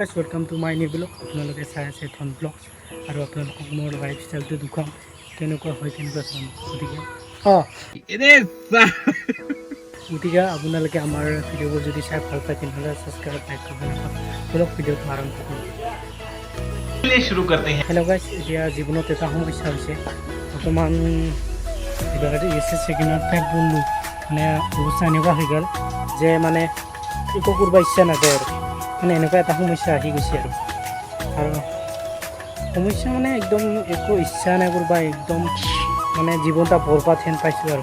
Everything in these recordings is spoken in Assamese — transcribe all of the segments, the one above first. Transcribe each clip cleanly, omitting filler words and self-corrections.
Welcome to my new blog. আপোনালোকে চাই আছে ধন ব্লগ আৰু আপোনালোকক মোৰ লাইফ ষ্টাইলটো দেখুৱাম কেনেকুৱা হয় কেনেকুৱা চাম। গতিকে আপোনালোকে আমাৰ ভিডিঅ'বোৰ যদি চাই ভাল পায় তেনেহ'লে ছাবস্ক্ৰাইব লাইক কৰিব নাপাহৰিব। ব্লগ ভিডিঅ'টো আৰম্ভ কৰোঁ। হেল্ল' গাইছ, এতিয়া জীৱনত এটা সমস্যা হৈছে। বৰ্তমান ছেকেণ্ডত ফেক বন্ধু মানে অৱস্থা এনেকুৱা হৈ গ'ল যে মানে একো কৰিব ইচ্ছা নাযায় আৰু মানে এনেকুৱা এটা সমস্যা আহি গৈছে আৰু সমস্যা মানে একদম একো ইচ্ছা নাই কৰিব, একদম মানে জীৱন এটা বৰবাদ হেন পাইছোঁ আৰু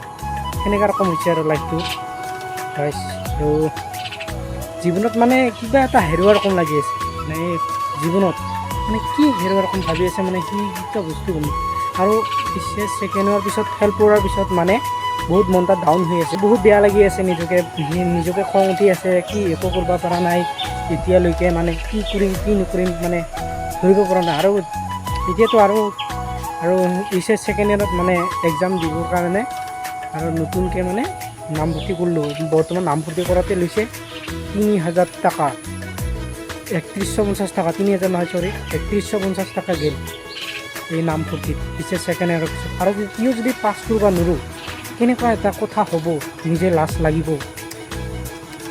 সেনেকুৱা ৰকম হৈছে আৰু লাইফটো গাইছ। আৰু জীৱনত মানে কিবা এটা হেৰুৱাৰ ৰকম লাগি আছে, মানে জীৱনত মানে কি হেৰুৱাৰ ৰকম ভাবি আছে, মানে কি এটা বস্তু গম আৰু ছেকেণ্ড হোৱাৰ পিছত হেল্প কৰাৰ পিছত মানে বহুত মন এটা ডাউন হৈ আছে, বহুত বেয়া লাগি আছে, নিজকে খং উঠি আছে, কি একো কৰিব পৰা নাই এতিয়ালৈকে, মানে কি কৰিম কি নকৰিম মানে ধৰিব পৰা নাই। আৰু এতিয়াতো আৰু ছেকেণ্ড ইয়াৰত মানে এক্সাম দিবৰ কাৰণে আৰু নতুনকৈ মানে নামভৰ্তি কৰিলোঁ। বৰ্তমান নামভৰ্তি কৰাতে লৈছে ৩,০০০ টকা, ৩,১৫০ টকা, ৩,০০০ নহয় চৰি ৩,১৫০ টকা গ'ল এই নামভৰ্তিত ছেকেণ্ড ইয়াৰৰ পিছত। আৰু কিয় যদি পাছ কৰিব নোৱাৰোঁ কেনেকুৱা এটা কথা হ'ব, নিজে লাজ লাগিব,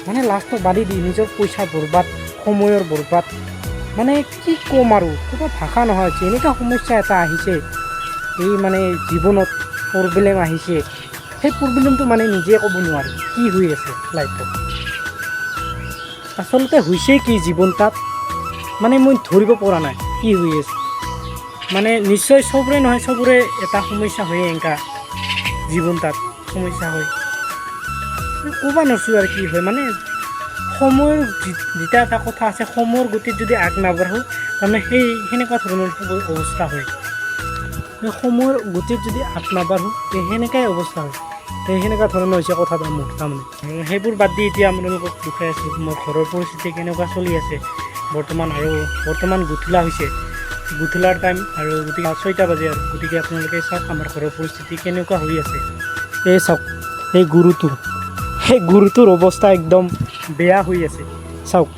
মানে লাজটো বাঢ়ি দি নিজৰ পইচা বৰবাদ, সময়ৰ বৰবাদ, মানে কি ক'ম আৰু কিবা ভাষা নহয়। এনেকুৱা সমস্যা এটা আহিছে, এই মানে জীৱনত প্ৰব্লেম আহিছে, সেই প্ৰব্লেমটো মানে নিজে ক'ব নোৱাৰি কি হৈ আছে লাইফত, আচলতে হৈছে কি জীৱন তাত মানে মই ধৰিব পৰা নাই কি হৈ আছে। মানে নিশ্চয় চবৰে নহয়, চবৰে এটা সমস্যা হয়ে, এনেকা জীৱন তাত সমস্যা হয়, ক'ব নোৱাৰিছোঁ আৰু কি হয়। মানে সময়ৰ যেতিয়া এটা কথা আছে, সময়ৰ গতিত যদি আগ নাবাঢ়োঁ তাৰমানে সেনেকুৱা ধৰণৰ অৱস্থা হয়। সময়ৰ গতিত যদি আগ নাবাঢ়োঁ সেনেকুৱাই অৱস্থা হয়, সেনেকুৱা ধৰণৰ হৈছে কথাটো মোৰ তাৰমানে। সেইবোৰ বাদ দি এতিয়া আপোনালোকক দেখুৱাই আছোঁ মোৰ ঘৰৰ পৰিস্থিতি কেনেকুৱা চলি আছে বৰ্তমান। আৰু বৰ্তমান গধূলা হৈছে, গধূলাৰ টাইম আৰু গতিকে 6টা বাজে আৰু গতিকে আপোনালোকে চাওক আমাৰ ঘৰৰ পৰিস্থিতি কেনেকুৱা হৈ আছে। এই চাওক এই গৰুটোৰ অৱস্থা একদম বেয়া হৈ আছে। চাওক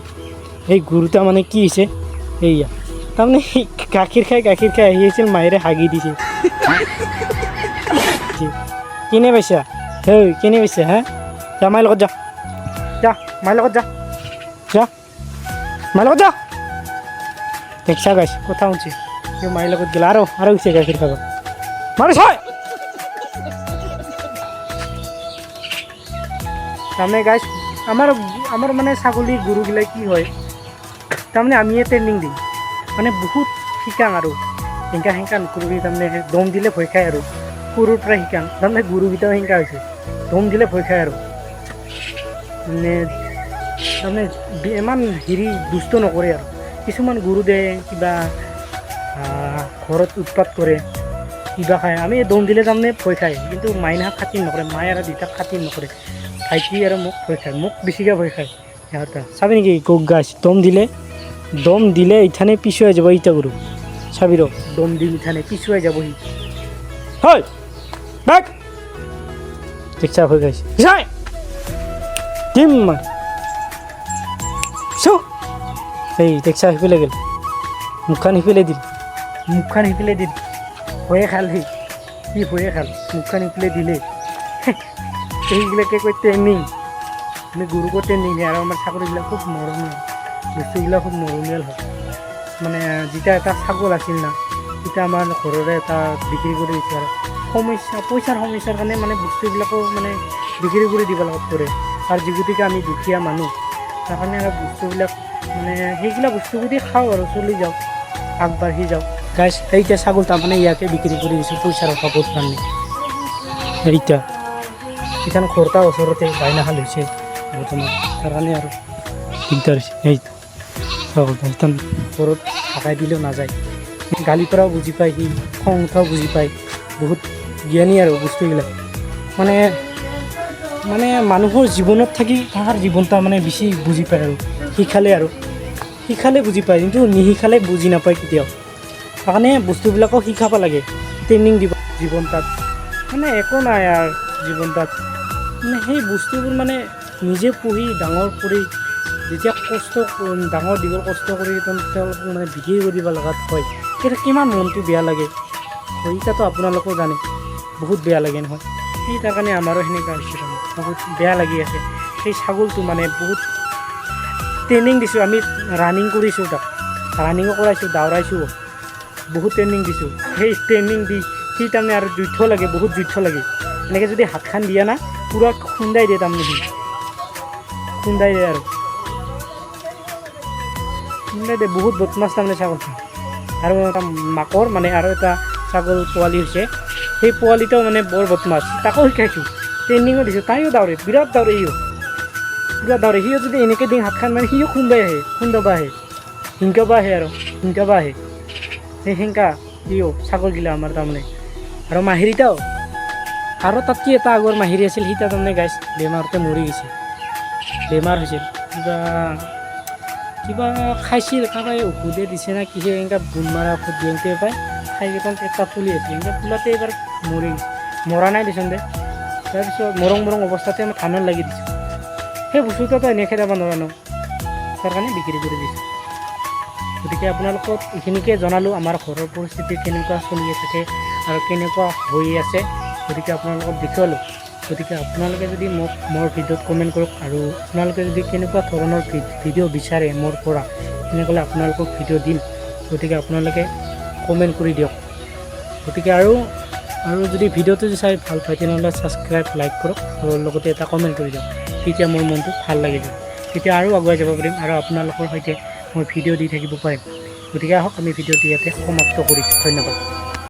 এই গৰুটা মানে কি হৈছে, এইয়া তাৰমানে গাখীৰ খাই আহি আছিল, মায়েৰে হাগি দিছে। কেনে পাইছা কেনে পাইছা যা মাৰ লগত যা মাৰ লগত যা মাৰ লগত যা। দেখছা গাইছ কথা শুনছি, মায়েৰ লগত গেল আৰো গেছে গাখীৰ খাব মাৰে ছয়। তাৰমানে গাইছ আমাৰ মানে ছাগলী গৰুগিলা কি হয়, তাৰমানে আমিয়ে ট্ৰেইনিং দিম, মানে বহুত শিকাং আৰু হেংকা নকৰিবি, তাৰমানে দম দিলে ভয় খায় আৰু সৰুৰ পৰা শিকাং, তাৰমানে গৰুকেইটাও হেংকা হৈছে, দম দিলে ভয় খায় আৰু মানে তাৰমানে ইমান দুষ্ট নকৰে আৰু। কিছুমান গৰু দে কিবা ঘৰত উৎপাত কৰে, কিবা খায়, আমি দম দিলে তাৰমানে ভয় খায়, কিন্তু মাইনাক খাতিৰ নকৰে, মায়ে আৰু দেউতাক খাতিৰ নকৰে, ভাইটি আৰু মোক ভয় খায়, মোক বেছিকৈ ভয় খায় সিহঁতে। চাবি নেকি গাছ দম দিলে ইথানে পিছুৱাই যাব, ইটা গৰু চাবি ৰ, দম দিম ইথানে পিছুৱাই যাব সি, হয় দেখ দেখছা ভয় খাইছে দিম মই এই দেখছা সিফালে গেল, মুখখান সিফালে দিল ভয়ে খাল সি ভয়ে খাল, মুখখান সিফালে দিলে। এইবিলাকে কৈ ট্ৰেইনিং, আমি গৰুকো ট্ৰেইনিং দিয়ে। আৰু আমাৰ ছাগলীবিলাক খুব মৰমীয়াল, বস্তুবিলাক খুব মৰমীয়াল হয়। মানে যেতিয়া এটা ছাগল আছিল না, তেতিয়া আমাৰ ঘৰৰে এটা বিক্ৰী কৰি দিছে আৰু পইচাৰ সমস্যাৰ কাৰণে মানে বস্তুবিলাকো মানে বিক্ৰী কৰি দিব লগত পৰে। আৰু যিগতিকে আমি দুখীয়া মানুহ, তাৰ কাৰণে আৰু বস্তুবিলাক মানে সেইগিলা বস্তু যদি খাওঁ আৰু চলি যাওঁ, আগবাঢ়ি যাওঁ গাইছ। এইটা ছাগল তাৰমানে ইয়াকে বিক্ৰী কৰি দিছোঁ পইচাৰ অভাৱৰ কাৰণে। ইথান ঘৰটা ওচৰতে বাইনাশাল হৈছে বৰ্তমান, তাৰ কাৰণে আৰু দিগদাৰ হৈছে। সেইটো ছাগল ইথান ঘৰত হাকাই দিলেও নাযায়, গালিৰ পৰাও বুজি পায়, সি খং উঠাও বুজি পায়, বহুত জ্ঞানী আৰু বস্তুবিলাক। মানে মানুহৰ জীৱনত থাকি তাৰ জীৱনটা মানে বেছি বুজি পায় আৰু শিকালে বুজি পায়, কিন্তু নিশিকালে বুজি নাপায় কেতিয়াও। সেইকাৰণে বস্তুবিলাকক শিকাব লাগে, ট্ৰেইনিং দিব জীৱন তাত, মানে একো নাই আৰু জীৱন তাত মানে সেই বস্তুবোৰ মানে নিজে পঢ়ি ডাঙৰ কৰি যেতিয়া ডাঙৰ দীঘল কষ্ট কৰি তেওঁলোকক মানে বিক্ৰী কৰিব লগাত হয় তেতিয়া কিমান মনটো বেয়া লাগে সেইটাতো আপোনালোকেও জানে বহুত বেয়া লাগে নহয় সেই তাৰ কাৰণে আমাৰো সেনেকুৱা হৈছে তাৰমানে বহুত বেয়া লাগি আছে সেই ছাগলটো মানে বহুত ট্ৰেইনিং দিছোঁ আমি ৰানিং কৰিছোঁ তাক ৰানিঙো কৰাইছোঁ দাউৰাইছোঁ বহুত ট্ৰেইনিং দিছোঁ সেই ট্ৰেইনিং দি সি তাৰমানে আৰু যুদ্ধ লাগে বহুত যুদ্ধ লাগে এনেকৈ যদি হাতখন দিয়া না পূৰা খুন্দাই দিয়ে তাৰমানে সি খুন্দাই দিয়ে আৰু খুন্দাই দিয়ে বহুত বদমাছ তাৰমানে ছাগলটো আৰু এটা মাকৰ মানে আৰু এটা ছাগল পোৱালি হৈছে সেই পোৱালিটাও মানে বৰ বদমাছ তাকো শিকাইছোঁ ট্ৰেইনিঙো দিছোঁ তাইও দাউৰে বিৰাট দাউৰে সিও পূৰা দাউৰে সিও যদি এনেকৈ দিওঁ হাতখন মানে সিও খুন্দাই আহে খুন্দাব আহে হিংকাব আহে আৰু হিংকাব আহে সেই হিংকা সিও ছাগলগিলা আমাৰ তাৰমানে আৰু মাহিৰিটাও আৰু তাতকৈ এটা আগৰ মাহিৰি আছিল সিটা তাৰমানে গাইছ বেমাৰতে মৰি গৈছে বেমাৰ হৈছিল কিবা খাইছিল কাৰোবাই ঔষধে দিছে না কিহে এনেকুৱা বুন মাৰা ঔষধ দিওঁতে পায় খাই কেইখন পেটটা ফুলি আছিল এনেকৈ ফুলাতে এইবাৰ মৰি গৈছে মৰা নাই দেচোন দে তাৰপিছত মৰং অৱস্থাতে আমি ধানত লাগি দিছোঁ সেই বস্তুটোতো এনেই খেদাব নোৱাৰা ন তাৰ কাৰণে বিক্ৰী কৰি দিছোঁ গতিকে আপোনালোকক এইখিনিকে জনালোঁ আমাৰ ঘৰৰ পৰিস্থিতি কেনেকুৱা চলি থাকে আৰু কেনেকুৱা হৈ আছে গতিকে আপোনালোকক দেখুৱালোঁ গতিকে আপোনালোকে যদি মোক মোৰ ভিডিঅ'ত কমেণ্ট কৰক আৰু আপোনালোকে যদি কেনেকুৱা ধৰণৰ ভিডিঅ' বিচাৰে মোৰ পৰা তেনেহ'লে আপোনালোকক ভিডিঅ' দিম গতিকে আপোনালোকে কমেণ্ট কৰি দিয়ক গতিকে আৰু যদি ভিডিঅ'টো যদি চাই ভাল পায় তেনেহ'লে ছাবস্ক্ৰাইব লাইক কৰক আৰু লগতে এটা কমেণ্ট কৰি দিয়ক তেতিয়া মোৰ মনটো ভাল লাগি যাব তেতিয়া আৰু আগুৱাই যাব পাৰিম আৰু আপোনালোকৰ সৈতে মই ভিডিঅ' দি থাকিব পাৰিম গতিকে আহক আমি ভিডিঅ'টো ইয়াতে সমাপ্ত কৰিছোঁ ধন্যবাদ